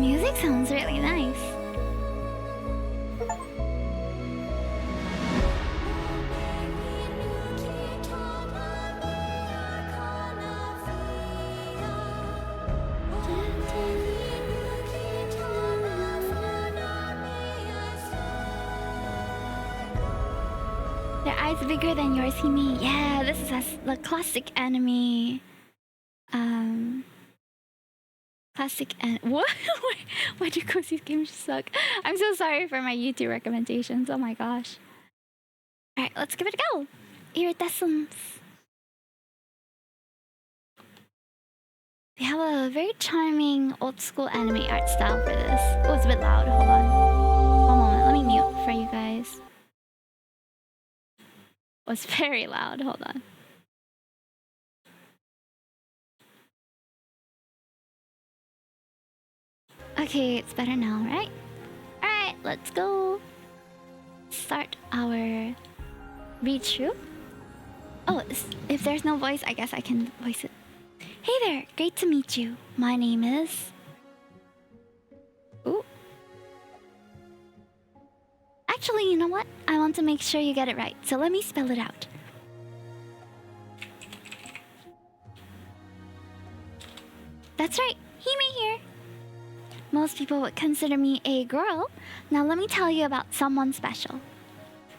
music sounds really nice. Their eyes bigger than yours, Hime. Yeah, this is the classic anime. Classic and what? Why do cozy games suck? I'm so sorry for my YouTube recommendations. Oh my gosh. All right, let's give it a go. Iridescence. They have a very charming old school anime art style for this. Oh, it's a bit loud. Hold on. One moment. Let me mute for you guys. Oh, it's very loud. Hold on. Okay, it's better now, right? Alright, let's go. Start our read through. Oh, if there's no voice, I guess I can voice it. Hey there, great to meet you. My name is... Ooh. Actually, you know what? I want to make sure you get it right, so let me spell it out. That's right, Hime here. Most people would consider me a girl. Now let me tell you about someone special.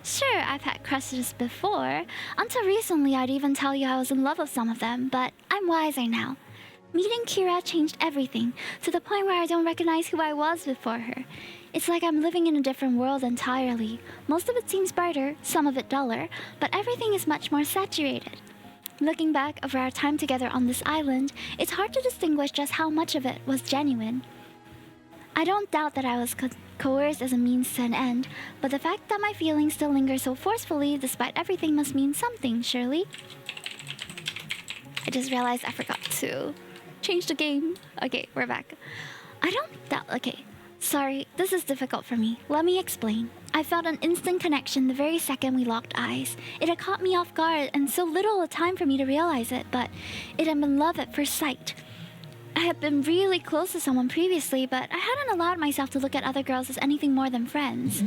Sure, I've had crushes before. Until recently, I'd even tell you I was in love with some of them, but I'm wiser now. Meeting Kira changed everything, to the point where I don't recognize who I was before her. It's like I'm living in a different world entirely. Most of it seems brighter, some of it duller, but everything is much more saturated. Looking back over our time together on this island, it's hard to distinguish just how much of it was genuine. I don't doubt that I was coerced as a means to an end, but the fact that my feelings still linger so forcefully despite everything must mean something, surely. I just realized I forgot to change the game. Okay, we're back. I don't doubt... Okay, sorry, this is difficult for me. Let me explain. I felt an instant connection the very second we locked eyes. It had caught me off guard and so little a time for me to realize it, but it had been love at first sight. I had been really close to someone previously, but I hadn't allowed myself to look at other girls as anything more than friends.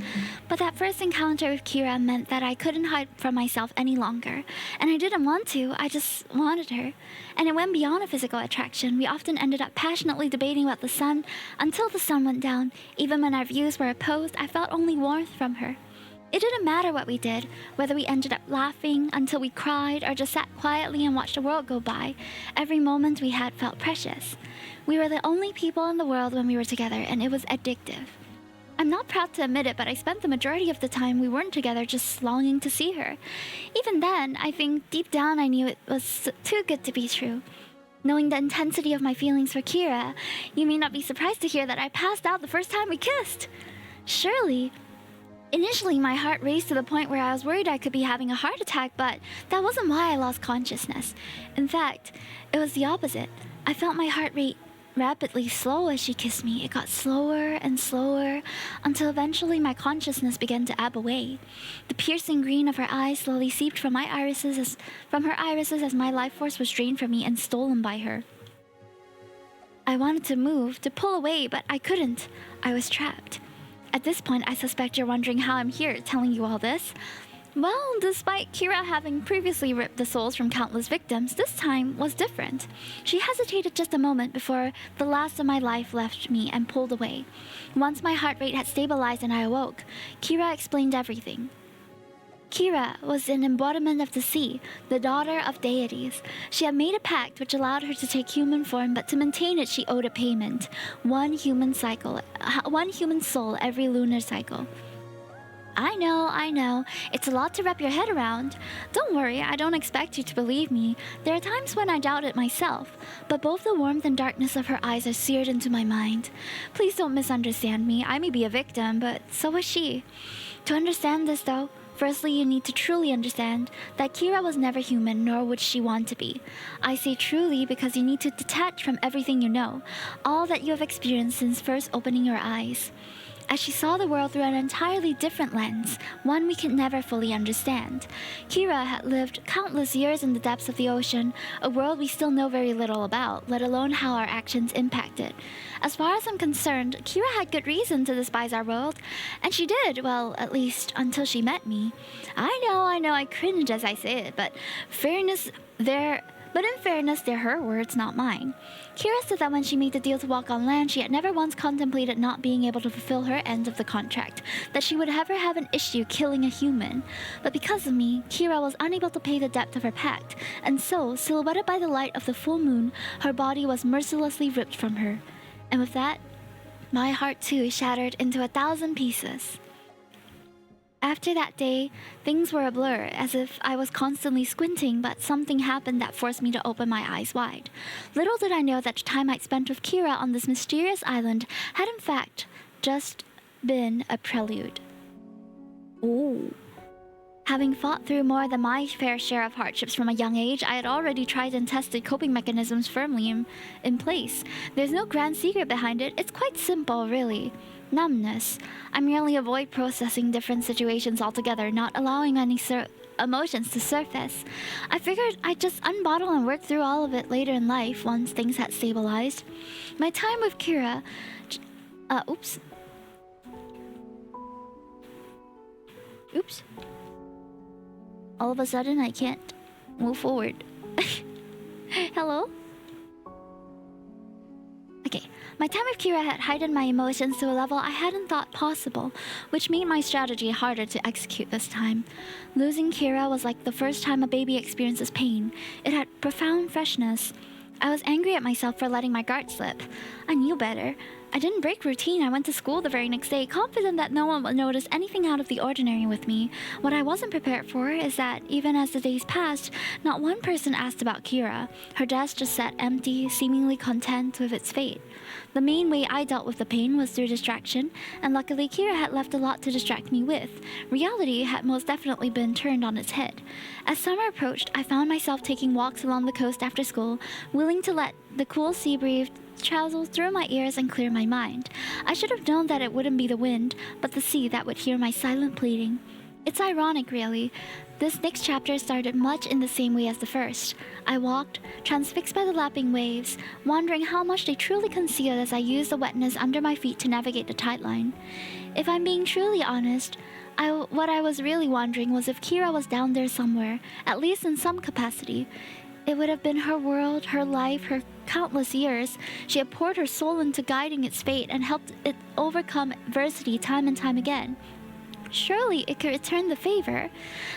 But that first encounter with Kira meant that I couldn't hide from myself any longer. And I didn't want to, I just wanted her. And it went beyond a physical attraction. We often ended up passionately debating about the sun until the sun went down. Even when our views were opposed, I felt only warmth from her. It didn't matter what we did, whether we ended up laughing until we cried or just sat quietly and watched the world go by. Every moment we had felt precious. We were the only people in the world when we were together, and it was addictive. I'm not proud to admit it, but I spent the majority of the time we weren't together just longing to see her. Even then, I think deep down I knew it was too good to be true. Knowing the intensity of my feelings for Kira, you may not be surprised to hear that I passed out the first time we kissed. Surely... Initially, my heart raced to the point where I was worried I could be having a heart attack, but that wasn't why I lost consciousness. In fact, it was the opposite. I felt my heart rate rapidly slow as she kissed me. It got slower and slower, until eventually my consciousness began to ebb away. The piercing green of her eyes slowly seeped from her irises as my life force was drained from me and stolen by her. I wanted to move, to pull away, but I couldn't. I was trapped. At this point, I suspect you're wondering how I'm here telling you all this. Well, despite Kira having previously ripped the souls from countless victims, this time was different. She hesitated just a moment before the last of my life left me and pulled away. Once my heart rate had stabilized and I awoke, Kira explained everything. Kira was an embodiment of the sea, the daughter of deities. She had made a pact which allowed her to take human form, but to maintain it she owed a payment. One human soul every lunar cycle. I know. It's a lot to wrap your head around. Don't worry, I don't expect you to believe me. There are times when I doubt it myself, but both the warmth and darkness of her eyes are seared into my mind. Please don't misunderstand me. I may be a victim, but so is she. To understand this, though, firstly, you need to truly understand that Kira was never human, nor would she want to be. I say truly because you need to detach from everything you know, all that you have experienced since first opening your eyes. as she saw the world through an entirely different lens, one we could never fully understand. Kira had lived countless years in the depths of the ocean, a world we still know very little about, let alone how our actions impact it. As far as I'm concerned, Kira had good reason to despise our world, and she did, well, at least until she met me. I know, I cringe as I say it, but in fairness, they're her words, not mine. Kira said that when she made the deal to walk on land, she had never once contemplated not being able to fulfill her end of the contract, that she would never have an issue killing a human. But because of me, Kira was unable to pay the debt of her pact, and so, silhouetted by the light of the full moon, her body was mercilessly ripped from her. And with that, my heart too shattered into 1,000 pieces. After that day, things were a blur, as if I was constantly squinting, but something happened that forced me to open my eyes wide. Little did I know that the time I'd spent with Kira on this mysterious island had in fact just been a prelude. Ooh. Having fought through more than my fair share of hardships from a young age, I had already tried and tested coping mechanisms firmly in place. There's no grand secret behind it, it's quite simple, really. Numbness. I merely avoid processing different situations altogether, not allowing any emotions to surface. I figured I'd just unbottle and work through all of it later in life once things had stabilized. My time with Kira... Oops. All of a sudden, I can't move forward. Hello? Okay, my time with Kira had heightened my emotions to a level I hadn't thought possible, which made my strategy harder to execute this time. Losing Kira was like the first time a baby experiences pain. It had profound freshness. I was angry at myself for letting my guard slip. I knew better. I didn't break routine. I went to school the very next day, confident that no one would notice anything out of the ordinary with me. What I wasn't prepared for is that, even as the days passed, not one person asked about Kira. Her desk just sat empty, seemingly content with its fate. The main way I dealt with the pain was through distraction, and luckily Kira had left a lot to distract me with. Reality had most definitely been turned on its head. As summer approached, I found myself taking walks along the coast after school, willing to let the cool sea breeze travel through my ears and clear my mind. I should have known that it wouldn't be the wind, but the sea that would hear my silent pleading. It's ironic, really. This next chapter started much in the same way as the first. I walked, transfixed by the lapping waves, wondering how much they truly concealed as I used the wetness under my feet to navigate the tide line. If I'm being truly honest, what I was really wondering was if Kira was down there somewhere, at least in some capacity. It would have been her world, her life, her countless years. She had poured her soul into guiding its fate and helped it overcome adversity time and time again. Surely it could return the favor.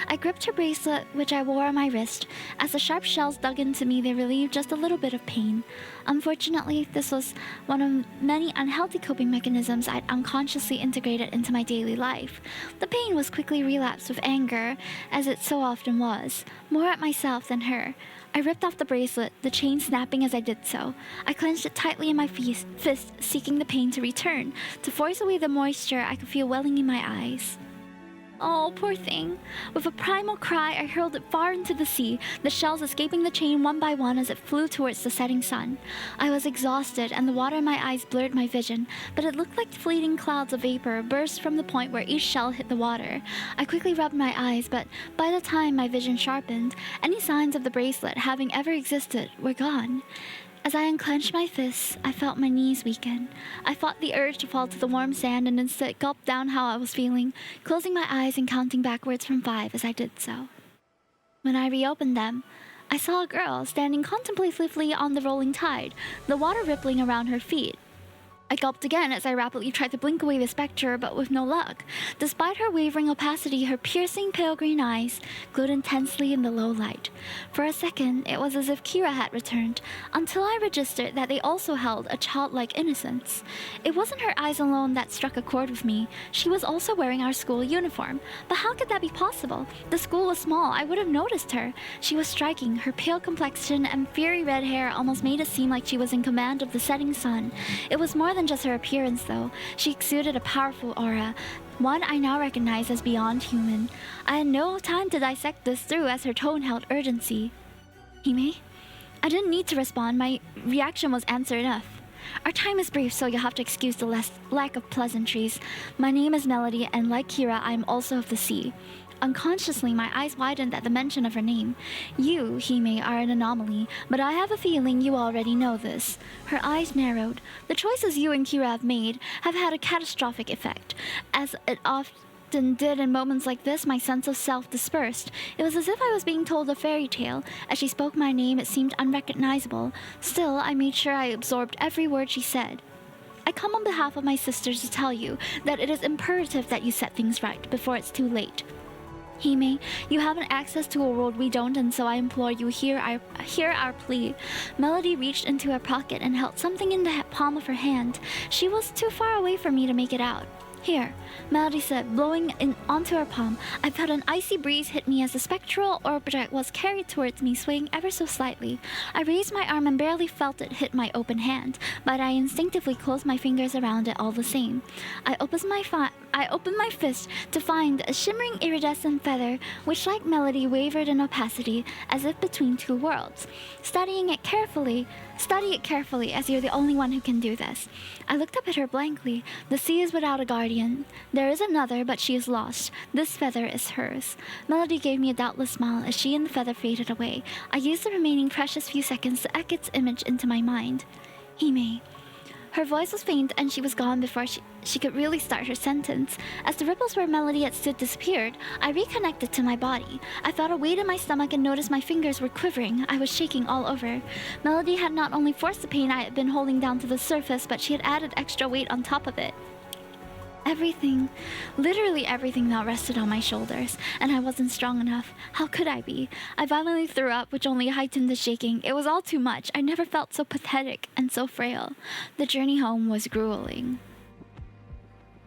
I gripped her bracelet, which I wore on my wrist. As the sharp shells dug into me, they relieved just a little bit of pain. Unfortunately, this was one of many unhealthy coping mechanisms I'd unconsciously integrated into my daily life. The pain was quickly relapsed with anger, as it so often was, more at myself than her. I ripped off the bracelet, the chain snapping as I did so. I clenched it tightly in my fist, seeking the pain to return, to force away the moisture I could feel welling in my eyes. Oh, poor thing. With a primal cry, I hurled it far into the sea, the shells escaping the chain one by one as it flew towards the setting sun. I was exhausted, and the water in my eyes blurred my vision, but it looked like fleeting clouds of vapor burst from the point where each shell hit the water. I quickly rubbed my eyes, but by the time my vision sharpened, any signs of the bracelet having ever existed were gone. As I unclenched my fists, I felt my knees weaken. I fought the urge to fall to the warm sand and instead gulped down how I was feeling, closing my eyes and counting backwards from 5 as I did so. When I reopened them, I saw a girl standing contemplatively on the rolling tide, the water rippling around her feet. I gulped again as I rapidly tried to blink away the specter, but with no luck. Despite her wavering opacity, her piercing pale green eyes glowed intensely in the low light. For a second, it was as if Kira had returned, until I registered that they also held a childlike innocence. It wasn't her eyes alone that struck a chord with me. She was also wearing our school uniform. But how could that be possible? The school was small. I would have noticed her. She was striking. Her pale complexion and fiery red hair almost made it seem like she was in command of the setting sun. It was more than just her appearance, though. She exuded a powerful aura, one I now recognize as beyond human. I had no time to dissect this through as her tone held urgency. Hime? I didn't need to respond. My reaction was answer enough. Our time is brief, so you'll have to excuse the lack of pleasantries. My name is Melody, and like Kira, I am also of the sea. Unconsciously, my eyes widened at the mention of her name. You, Hime, are an anomaly, but I have a feeling you already know this. Her eyes narrowed. The choices you and Kira have made have had a catastrophic effect. As it often did in moments like this, my sense of self dispersed. It was as if I was being told a fairy tale. As she spoke my name, it seemed unrecognizable. Still, I made sure I absorbed every word she said. I come on behalf of my sisters to tell you that it is imperative that you set things right before it's too late. Hime, you have an access to a world we don't, and so I implore you, hear our plea. Melody reached into her pocket and held something in the palm of her hand. She was too far away for me to make it out. Here, Melody said, blowing onto her palm. I felt an icy breeze hit me as the spectral object was carried towards me, swaying ever so slightly. I raised my arm and barely felt it hit my open hand, but I instinctively closed my fingers around it all the same. I opened my fist to find a shimmering iridescent feather, which, like Melody, wavered in opacity, as if between two worlds. Study it carefully, as you're the only one who can do this. I looked up at her blankly. The sea is without a guardian. There is another, but she is lost. This feather is hers. Melody gave me a doubtless smile as she and the feather faded away. I used the remaining precious few seconds to etch its image into my mind. Hime. Her voice was faint, and she was gone before she could really start her sentence. As the ripples where Melody had stood disappeared, I reconnected to my body. I felt a weight in my stomach and noticed my fingers were quivering. I was shaking all over. Melody had not only forced the pain I had been holding down to the surface, but she had added extra weight on top of it. Everything, literally everything now rested on my shoulders, and I wasn't strong enough. How could I be? I violently threw up, which only heightened the shaking. It was all too much. I never felt so pathetic and so frail. The journey home was grueling.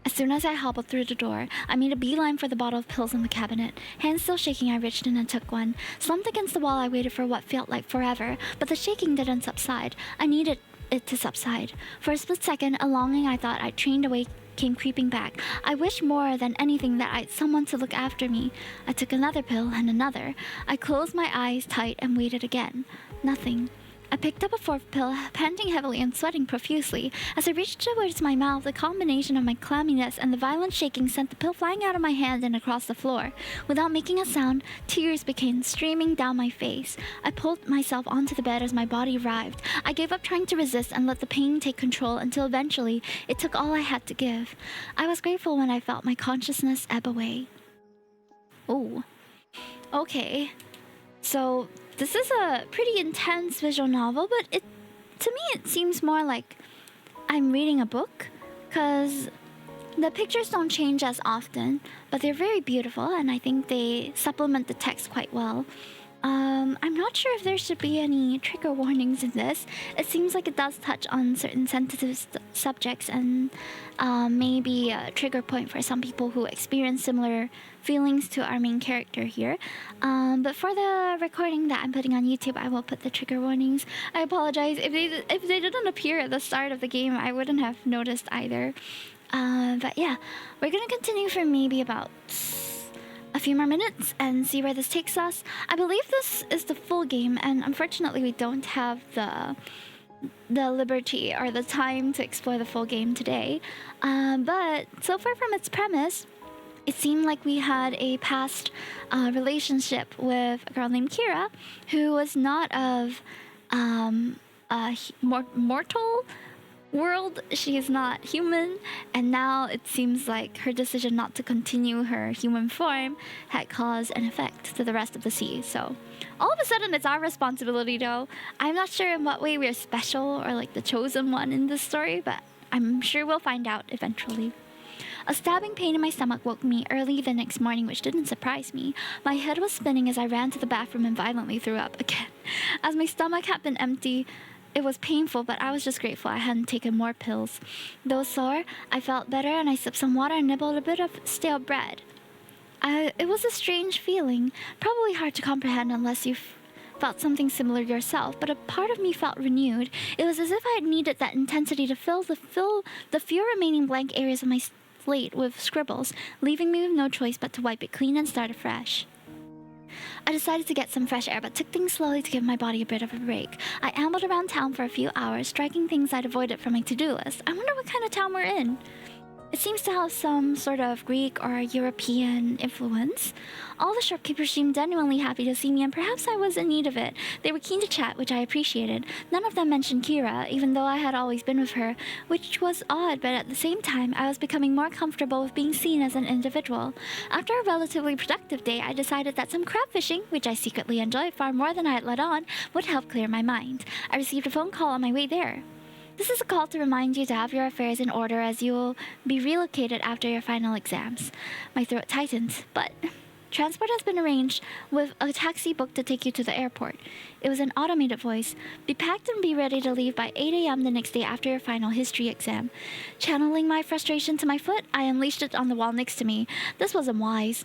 As soon as I hobbled through the door, I made a beeline for the bottle of pills in the cabinet. Hands still shaking, I reached in and took one. Slumped against the wall, I waited for what felt like forever, but the shaking didn't subside. I needed it to subside. For a split second, a longing I thought I'd trained away came creeping back. I wished more than anything that I had someone to look after me. I took another pill and another. I closed my eyes tight and waited again. Nothing. I picked up a fourth pill, panting heavily and sweating profusely. As I reached towards my mouth, the combination of my clamminess and the violent shaking sent the pill flying out of my hand and across the floor. Without making a sound, tears began streaming down my face. I pulled myself onto the bed as my body writhed. I gave up trying to resist and let the pain take control until eventually it took all I had to give. I was grateful when I felt my consciousness ebb away. Ooh. Okay. So this is a pretty intense visual novel, but to me it seems more like I'm reading a book, because the pictures don't change as often, but they're very beautiful, and I think they supplement the text quite well. I'm not sure if there should be any trigger warnings in this. It seems like it does touch on certain sensitive subjects, and maybe a trigger point for some people who experience similar feelings to our main character here. But for the recording that I'm putting on YouTube, I will put the trigger warnings. I apologize. If they didn't appear at the start of the game, I wouldn't have noticed either. But yeah, we're gonna continue for maybe about a few more minutes and see where this takes us. I believe this is the full game, and unfortunately we don't have the liberty or the time to explore the full game today. But so far from its premise, it seemed like we had a past relationship with a girl named Kira, who was not of a mortal world. She is not human, and now it seems like her decision not to continue her human form had caused an effect to the rest of the sea. So all of a sudden it's our responsibility, though. I'm not sure in what way we're special or like the chosen one in this story, but I'm sure we'll find out eventually. A stabbing pain in my stomach woke me early the next morning, which didn't surprise me. My head was spinning as I ran to the bathroom and violently threw up again. As my stomach had been empty, it was painful, but I was just grateful I hadn't taken more pills. Though sore, I felt better, and I sipped some water and nibbled a bit of stale bread. It was a strange feeling, probably hard to comprehend unless you've felt something similar yourself, but a part of me felt renewed. It was as if I had needed that intensity to fill the few remaining blank areas of my slate with scribbles, leaving me with no choice but to wipe it clean and start afresh. I decided to get some fresh air, but took things slowly to give my body a bit of a break. I ambled around town for a few hours, striking things I'd avoided from my to-do list. I wonder what kind of town we're in. It seems to have some sort of Greek or European influence. All the shopkeepers seemed genuinely happy to see me, and perhaps I was in need of it. They were keen to chat, which I appreciated. None of them mentioned Kira, even though I had always been with her, which was odd, but at the same time, I was becoming more comfortable with being seen as an individual. After a relatively productive day, I decided that some crab fishing, which I secretly enjoyed far more than I had let on, would help clear my mind. I received a phone call on my way there. This is a call to remind you to have your affairs in order as you will be relocated after your final exams. My throat tightened, but transport has been arranged with a taxi booked to take you to the airport. It was an automated voice. Be packed and be ready to leave by 8 a.m. the next day after your final history exam. Channeling my frustration to my foot, I unleashed it on the wall next to me. This wasn't wise.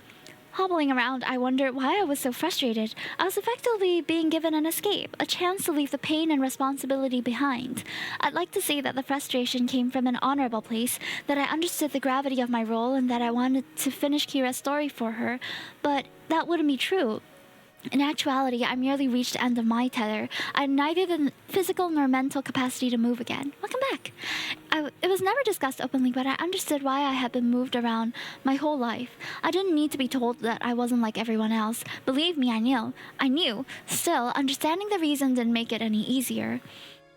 Hobbling around, I wondered why I was so frustrated. I was effectively being given an escape, a chance to leave the pain and responsibility behind. I'd like to say that the frustration came from an honorable place, that I understood the gravity of my role and that I wanted to finish Kira's story for her, but that wouldn't be true. In actuality, I merely reached the end of my tether. I had neither the physical nor mental capacity to move again. Welcome back. It was never discussed openly, but I understood why I had been moved around my whole life. I didn't need to be told that I wasn't like everyone else. Believe me, I knew. Still, understanding the reason didn't make it any easier.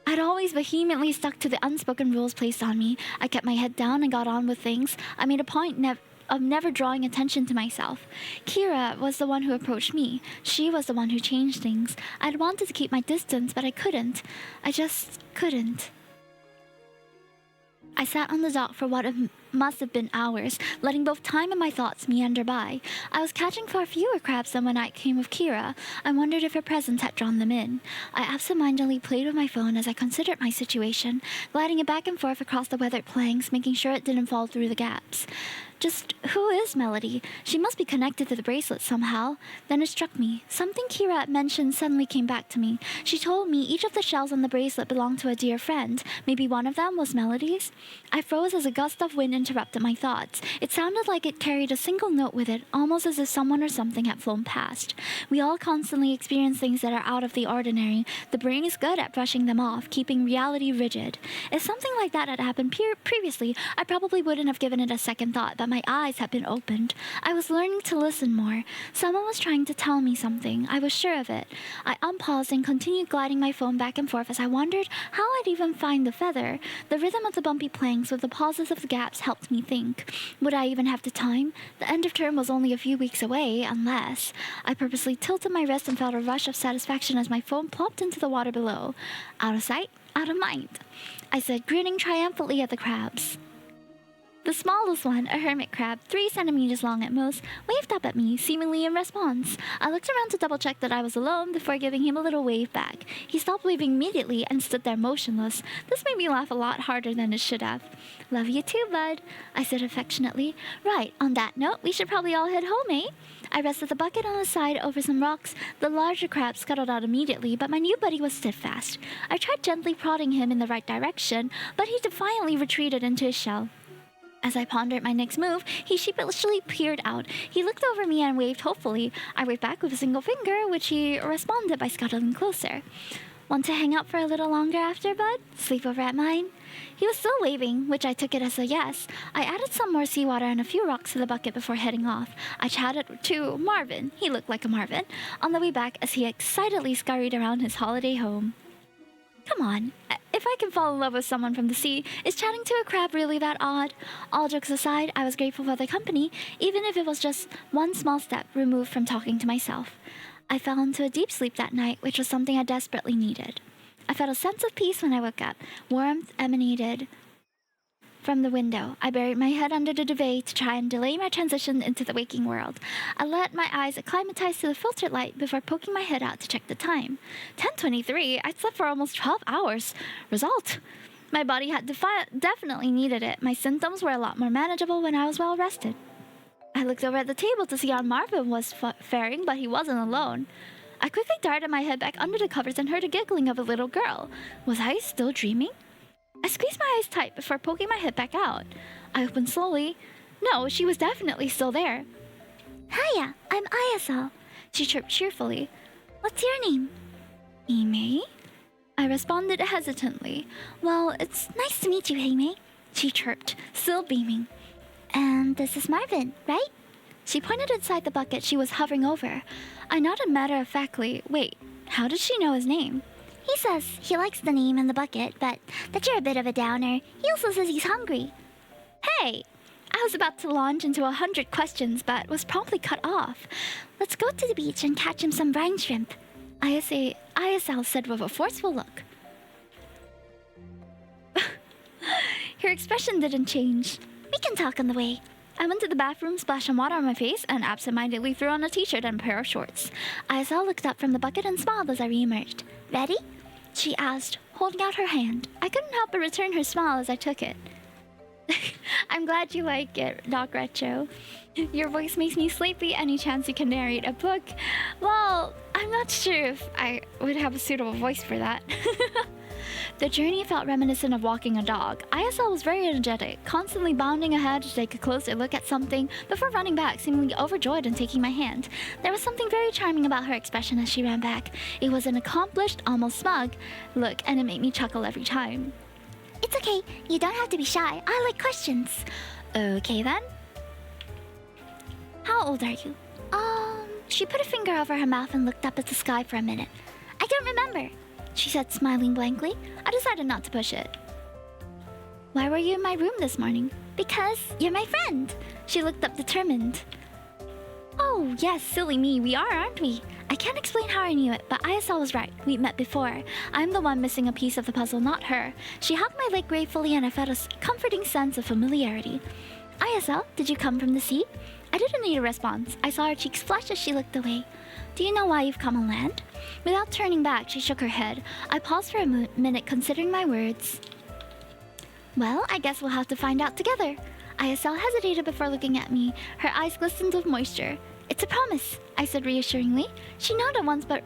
I'd always vehemently stuck to the unspoken rules placed on me. I kept my head down and got on with things. I made a point of never drawing attention to myself. Kira was the one who approached me. She was the one who changed things. I'd wanted to keep my distance, but I couldn't. I just couldn't. I sat on the dock for what must have been hours, letting both time and my thoughts meander by. I was catching far fewer crabs than when I came with Kira. I wondered if her presence had drawn them in. I absentmindedly played with my phone as I considered my situation, gliding it back and forth across the weathered planks, making sure it didn't fall through the gaps. Just who is Melody? She must be connected to the bracelet somehow. Then it struck me. Something Kira had mentioned suddenly came back to me. She told me each of the shells on the bracelet belonged to a dear friend. Maybe one of them was Melody's? I froze as a gust of wind interrupted my thoughts. It sounded like it carried a single note with it, almost as if someone or something had flown past. We all constantly experience things that are out of the ordinary. The brain is good at brushing them off, keeping reality rigid. If something like that had happened previously, I probably wouldn't have given it a second thought, but my eyes had been opened. I was learning to listen more. Someone was trying to tell me something. I was sure of it. I unpaused and continued gliding my phone back and forth as I wondered how I'd even find the feather. The rhythm of the bumpy planks with the pauses of the gaps helped me think. Would I even have the time? The end of term was only a few weeks away, unless... I purposely tilted my wrist and felt a rush of satisfaction as my phone plopped into the water below. Out of sight, out of mind, I said, grinning triumphantly at the crabs. The smallest one, a hermit crab, 3 centimeters long at most, waved up at me, seemingly in response. I looked around to double-check that I was alone before giving him a little wave back. He stopped waving immediately and stood there motionless. This made me laugh a lot harder than it should have. Love you too, bud, I said affectionately. Right, on that note, we should probably all head home, eh? I rested the bucket on the side over some rocks. The larger crab scuttled out immediately, but my new buddy was steadfast. I tried gently prodding him in the right direction, but he defiantly retreated into his shell. As I pondered my next move, he sheepishly peered out. He looked over me and waved hopefully. I waved back with a single finger, which he responded by scuttling closer. Want to hang out for a little longer after, bud? Sleep over at mine? He was still waving, which I took it as a yes. I added some more seawater and a few rocks to the bucket before heading off. I chatted to Marvin, he looked like a Marvin, on the way back as he excitedly scurried around his holiday home. Come on, if I can fall in love with someone from the sea, is chatting to a crab really that odd? All jokes aside, I was grateful for the company, even if it was just one small step removed from talking to myself. I fell into a deep sleep that night, which was something I desperately needed. I felt a sense of peace when I woke up. Warmth emanated from the window. I buried my head under the duvet to try and delay my transition into the waking world. I let my eyes acclimatize to the filtered light before poking my head out to check the time. 10:23. I'd slept for almost 12 hours. Result: my body had definitely needed it. My symptoms were a lot more manageable when I was well rested. I looked over at the table to see how Marvin was faring, but he wasn't alone. I quickly darted my head back under the covers and heard the giggling of a little girl. Was I still dreaming? I squeezed my eyes tight before poking my head back out. I opened slowly. No, she was definitely still there. Hiya, I'm Ayasal. She chirped cheerfully. What's your name? Hime? I responded hesitantly. Well, it's nice to meet you, Hime. She chirped, still beaming. And this is Marvin, right? She pointed inside the bucket she was hovering over. I nodded matter-of-factly. Wait, how did she know his name? He says he likes the name and the bucket, but that you're a bit of a downer. He also says he's hungry. Hey! I was about to launch into 100 questions, but was promptly cut off. Let's go to the beach and catch him some brine shrimp. ISL said with a forceful look. Her expression didn't change. We can talk on the way. I went to the bathroom, splashed some water on my face, and absentmindedly threw on a t-shirt and a pair of shorts. ISL looked up from the bucket and smiled as I re-emerged. Ready? She asked, holding out her hand. I couldn't help but return her smile as I took it. I'm glad you like it, Doc Retro. Your voice makes me sleepy. Any chance you can narrate a book? Well, I'm not sure if I would have a suitable voice for that. The journey felt reminiscent of walking a dog. ISL was very energetic, constantly bounding ahead to take a closer look at something before running back, seemingly overjoyed and taking my hand. There was something very charming about her expression as she ran back. It was an accomplished, almost smug look, and it made me chuckle every time. It's okay. You don't have to be shy. I like questions. Okay then. How old are you? She put a finger over her mouth and looked up at the sky for a minute. I don't remember, she said, smiling blankly. I decided not to push it. Why were you in my room this morning? Because you're my friend. She looked up determined. Oh, yes, silly me. We are, aren't we? I can't explain how I knew it, but ISL was right. We'd met before. I'm the one missing a piece of the puzzle, not her. She hugged my leg gratefully and I felt a comforting sense of familiarity. ISL, did you come from the sea? I didn't need a response. I saw her cheeks flush as she looked away. Do you know why you've come on land? Without turning back, she shook her head. I paused for a minute considering my words. Well, I guess we'll have to find out together. ISL hesitated before looking at me. Her eyes glistened with moisture. It's a promise, I said reassuringly. She nodded once, but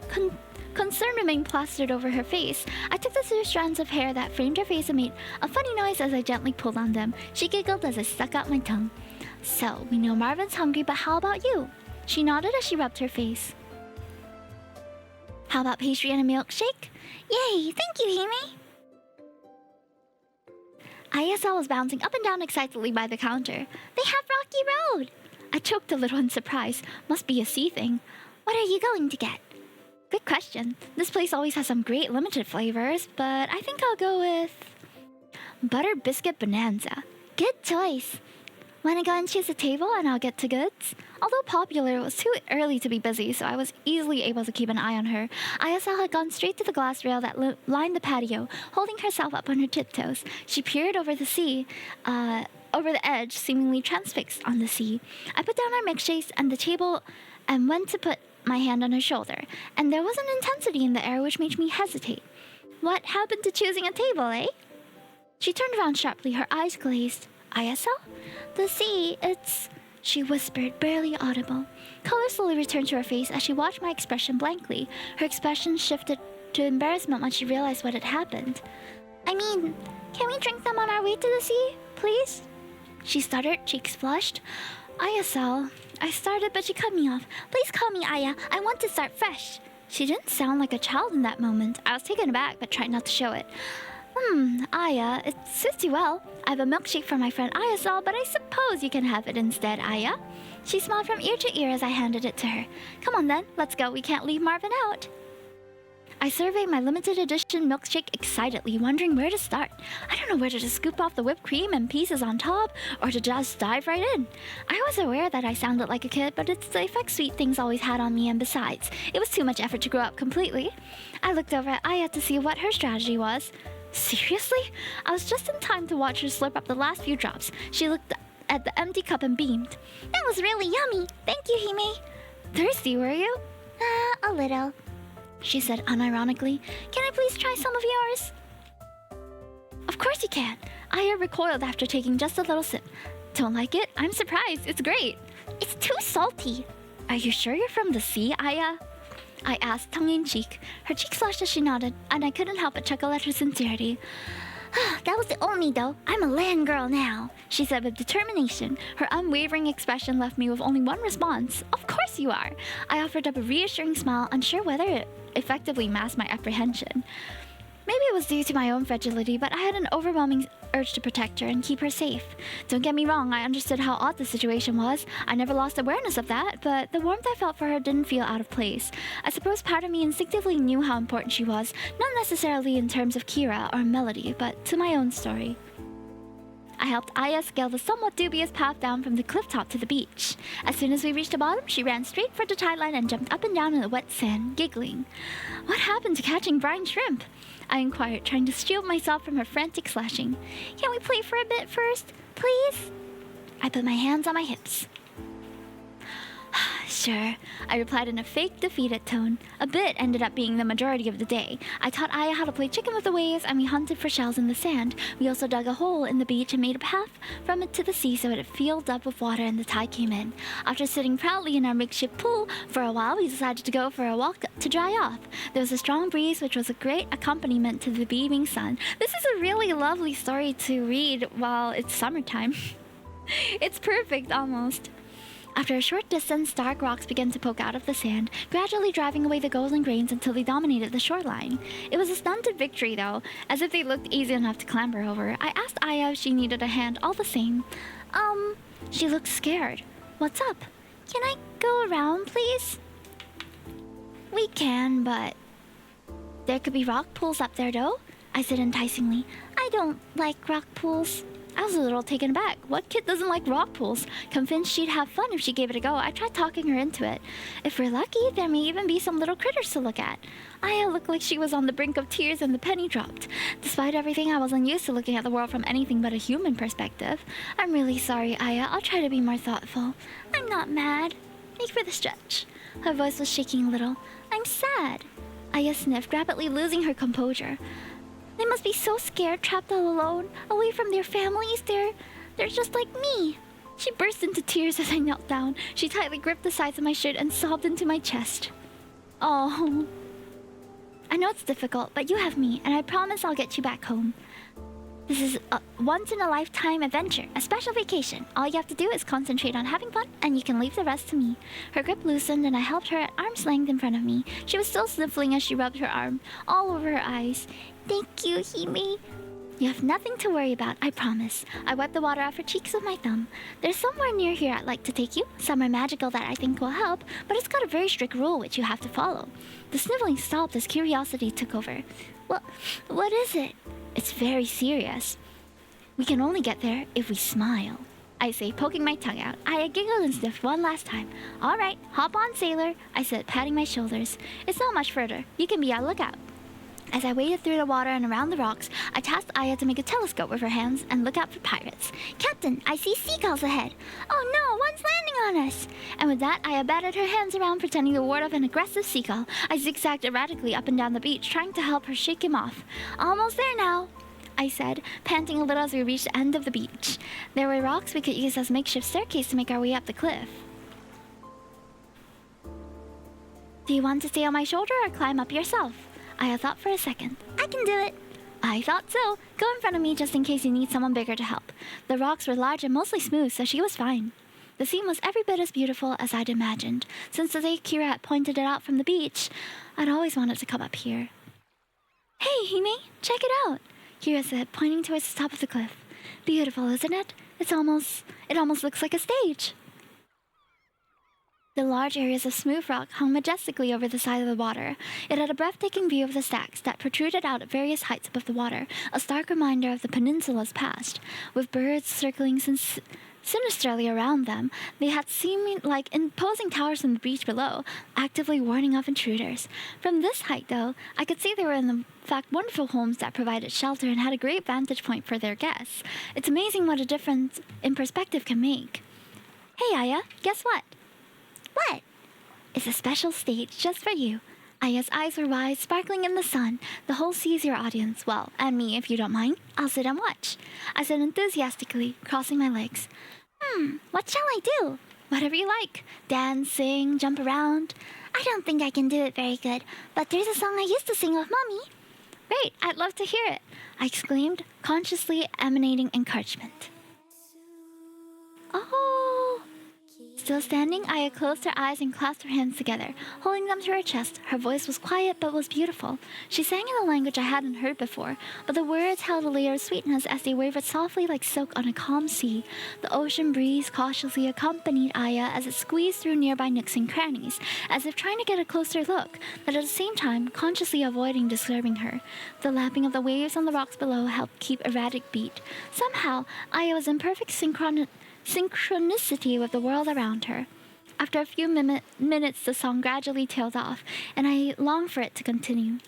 concern remained plastered over her face. I took the 2 strands of hair that framed her face and made a funny noise as I gently pulled on them. She giggled as I stuck out my tongue. So, we know Marvin's hungry, but how about you? She nodded as she rubbed her face. How about pastry and a milkshake? Yay, thank you, Hime. ISL was bouncing up and down excitedly by the counter. They have Rocky Road! I choked a little in surprise. Must be a sea thing. What are you going to get? Good question. This place always has some great limited flavors, but I think I'll go with Butter Biscuit Bonanza. Good choice. Wanna go and choose a table and I'll get to goods? Although popular, it was too early to be busy, so I was easily able to keep an eye on her. ISL had gone straight to the glass rail that lined the patio, holding herself up on her tiptoes. She peered over the edge, seemingly transfixed on the sea. I put down our milkshakes and the table and went to put my hand on her shoulder, and there was an intensity in the air which made me hesitate. What happened to choosing a table, eh? She turned around sharply, her eyes glazed. ISL? The sea, it's... She whispered, barely audible. Color slowly returned to her face as she watched my expression blankly. Her expression shifted to embarrassment when she realized what had happened. I mean, can we drink them on our way to the sea, please? She stuttered, cheeks flushed. ISL. I started, but she cut me off. Please call me Aya. I want to start fresh. She didn't sound like a child in that moment. I was taken aback, but tried not to show it. Aya, it suits you well. I have a milkshake for my friend ISL, but I suppose you can have it instead, Aya. She smiled from ear to ear as I handed it to her. Come on then, let's go. We can't leave Marvin out. I surveyed my limited edition milkshake excitedly, wondering where to start. I don't know whether to scoop off the whipped cream and pieces on top, or to just dive right in. I was aware that I sounded like a kid, but it's the effect sweet things always had on me, and besides, it was too much effort to grow up completely. I looked over at Aya to see what her strategy was. Seriously? I was just in time to watch her slurp up the last few drops. She looked at the empty cup and beamed. That was really yummy. Thank you, Hime. Thirsty, were you? A little, she said unironically. Can I please try some of yours? Of course you can. Aya recoiled after taking just a little sip. Don't like it? I'm surprised. It's great. It's too salty. Are you sure you're from the sea, Aya? I asked, tongue-in-cheek. Her cheeks flushed as she nodded, and I couldn't help but chuckle at her sincerity. That was the only though. I'm a land girl now, she said with determination. Her unwavering expression left me with only one response. Of course you are. I offered up a reassuring smile, unsure whether it effectively masked my apprehension. Maybe it was due to my own fragility, but I had an overwhelming urge to protect her and keep her safe. Don't get me wrong, I understood how odd the situation was. I never lost awareness of that, but the warmth I felt for her didn't feel out of place. I suppose part of me instinctively knew how important she was, not necessarily in terms of Kira or Melody, but to my own story. I helped Aya scale the somewhat dubious path down from the cliff top to the beach. As soon as we reached the bottom, she ran straight for the tide line and jumped up and down in the wet sand, giggling. What happened to catching brine shrimp? I inquired, trying to shield myself from her frantic slashing. Can we play for a bit first, please? I put my hands on my hips. Sure, I replied in a fake, defeated tone. A bit ended up being the majority of the day. I taught Aya how to play chicken with the waves, and we hunted for shells in the sand. We also dug a hole in the beach and made a path from it to the sea so it filled up with water and the tide came in. After sitting proudly in our makeshift pool for a while, we decided to go for a walk to dry off. There was a strong breeze, which was a great accompaniment to the beaming sun. This is a really lovely story to read while it's summertime. It's perfect, almost. After a short distance, dark rocks began to poke out of the sand, gradually driving away the golden grains until they dominated the shoreline. It was a stunted victory, though, as if they looked easy enough to clamber over. I asked Aya if she needed a hand all the same. She looked scared. What's up? Can I go around, please? We can, but... There could be rock pools up there, though, I said enticingly. I don't like rock pools. I was a little taken aback. What kid doesn't like rock pools? Convinced she'd have fun if she gave it a go, I tried talking her into it. If we're lucky, there may even be some little critters to look at. Aya looked like she was on the brink of tears and the penny dropped. Despite everything, I wasn't used to looking at the world from anything but a human perspective. I'm really sorry, Aya. I'll try to be more thoughtful. I'm not mad. Thanks for the stretch. Her voice was shaking a little. I'm sad. Aya sniffed, rapidly losing her composure. They must be so scared, trapped all alone, away from their families. They're just like me. She burst into tears as I knelt down. She tightly gripped the sides of my shirt and sobbed into my chest. Oh. I know it's difficult, but you have me, and I promise I'll get you back home. This is a once-in-a-lifetime adventure, a special vacation. All you have to do is concentrate on having fun, and you can leave the rest to me. Her grip loosened, and I helped her at arm's length in front of me. She was still sniffling as she rubbed her arm all over her eyes. Thank you, Hime. You have nothing to worry about, I promise. I wiped the water off her cheeks with my thumb. There's somewhere near here I'd like to take you. Somewhere magical that I think will help, but it's got a very strict rule which you have to follow. The sniffling stopped as curiosity took over. Well, what is it? It's very serious. We can only get there if we smile, I say, poking my tongue out. I giggled and sniffed one last time. All right, hop on, sailor, I said, patting my shoulders. It's not much further. You can be our lookout. As I waded through the water and around the rocks, I tasked Aya to make a telescope with her hands and look out for pirates. Captain, I see seagulls ahead. Oh no, one's landing on us. And with that, Aya batted her hands around, pretending to ward off an aggressive seagull. I zigzagged erratically up and down the beach, trying to help her shake him off. Almost there now, I said, panting a little as we reached the end of the beach. There were rocks we could use as a makeshift staircase to make our way up the cliff. Do you want to stay on my shoulder or climb up yourself? I thought for a second. I can do it. I thought so. Go in front of me just in case you need someone bigger to help. The rocks were large and mostly smooth, so she was fine. The scene was every bit as beautiful as I'd imagined. Since the day Kira had pointed it out from the beach, I'd always wanted to come up here. Hey, Hime, check it out, Kira said, pointing towards the top of the cliff. Beautiful, isn't it? It almost looks like a stage. The large areas of smooth rock hung majestically over the side of the water. It had a breathtaking view of the stacks that protruded out at various heights above the water, a stark reminder of the peninsula's past. With birds circling sinisterly around them, they had seemed like imposing towers on the beach below, actively warding off intruders. From this height, though, I could see they were in fact wonderful homes that provided shelter and had a great vantage point for their guests. It's amazing what a difference in perspective can make. Hey, Aya, guess what? What? It's a special stage just for you. Aya's eyes were wide, sparkling in the sun. The whole sea's your audience. Well, and me, if you don't mind. I'll sit and watch, I said enthusiastically, crossing my legs. What shall I do? Whatever you like. Dance, sing, jump around. I don't think I can do it very good, but there's a song I used to sing with Mommy. Great, I'd love to hear it, I exclaimed, consciously emanating encouragement. Oh! Still standing, Aya closed her eyes and clasped her hands together, holding them to her chest. Her voice was quiet but was beautiful. She sang in a language I hadn't heard before, but the words held a layer of sweetness as they wavered softly like silk on a calm sea. The ocean breeze cautiously accompanied Aya as it squeezed through nearby nooks and crannies, as if trying to get a closer look, but at the same time consciously avoiding disturbing her. The lapping of the waves on the rocks below helped keep erratic beat. Somehow, Aya was in perfect synchronicity with the world around her. After a few minutes, the song gradually tailed off, and I longed for it to continue.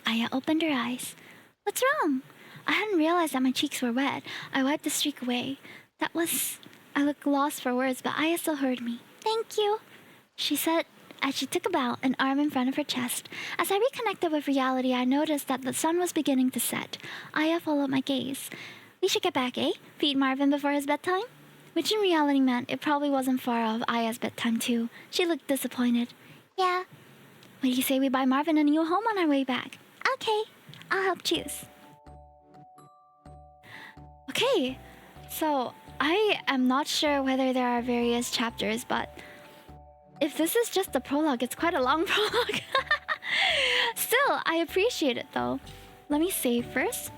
Aya opened her eyes. What's wrong? I hadn't realized that my cheeks were wet. I wiped the streak away. I looked lost for words, but Aya still heard me. Thank you, she said as she took a bow, an arm in front of her chest. As I reconnected with reality, I noticed that the sun was beginning to set. Aya followed my gaze. We should get back, eh? Feed Marvin before his bedtime? Which in reality meant it probably wasn't far off Aya's bedtime too. She looked disappointed. Yeah. What do you say we buy Marvin a new home on our way back? Okay, I'll help choose. Okay, so I am not sure whether there are various chapters, but if this is just the prologue, it's quite a long prologue. Still, I appreciate it though. Let me save first.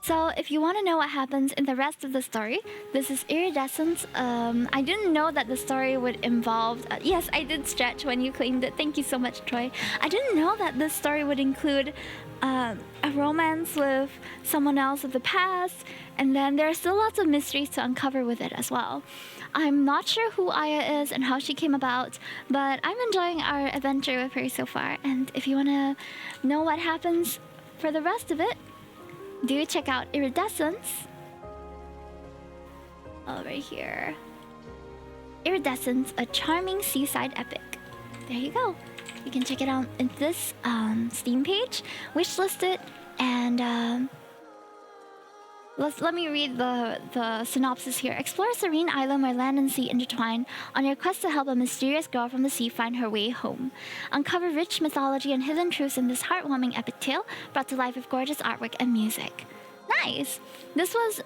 So if you want to know what happens in the rest of the story, this is Iridescence. I didn't know that the story would involve... yes, I did stretch when you claimed it. Thank you so much, Troy. I didn't know that this story would include a romance with someone else of the past, and then there are still lots of mysteries to uncover with it as well. I'm not sure who Aya is and how she came about, but I'm enjoying our adventure with her so far, and if you want to know what happens for the rest of it, do check out Iridescence. Over here. Iridescence, a charming seaside epic. There you go. You can check it out in this Steam page. Wishlist it, and let me read the synopsis here. Explore a serene island where land and sea intertwine on your quest to help a mysterious girl from the sea find her way home. Uncover rich mythology and hidden truths in this heartwarming epic tale, brought to life with gorgeous artwork and music. Nice! This was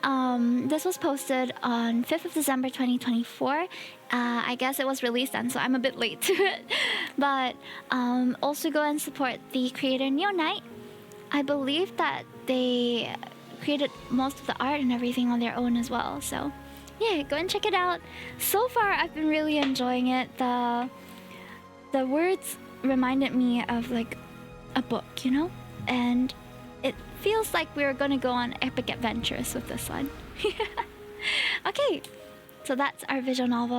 posted on 5th of December 2024. I guess it was released then, so I'm a bit late to it. But also go and support the creator Neonite. I believe that they created most of the art and everything on their own as well, so yeah, go and check it out. So far I've been really enjoying it. The words reminded me of like a book, you know, and it feels like we're gonna go on epic adventures with this one. Okay, so that's our visual novel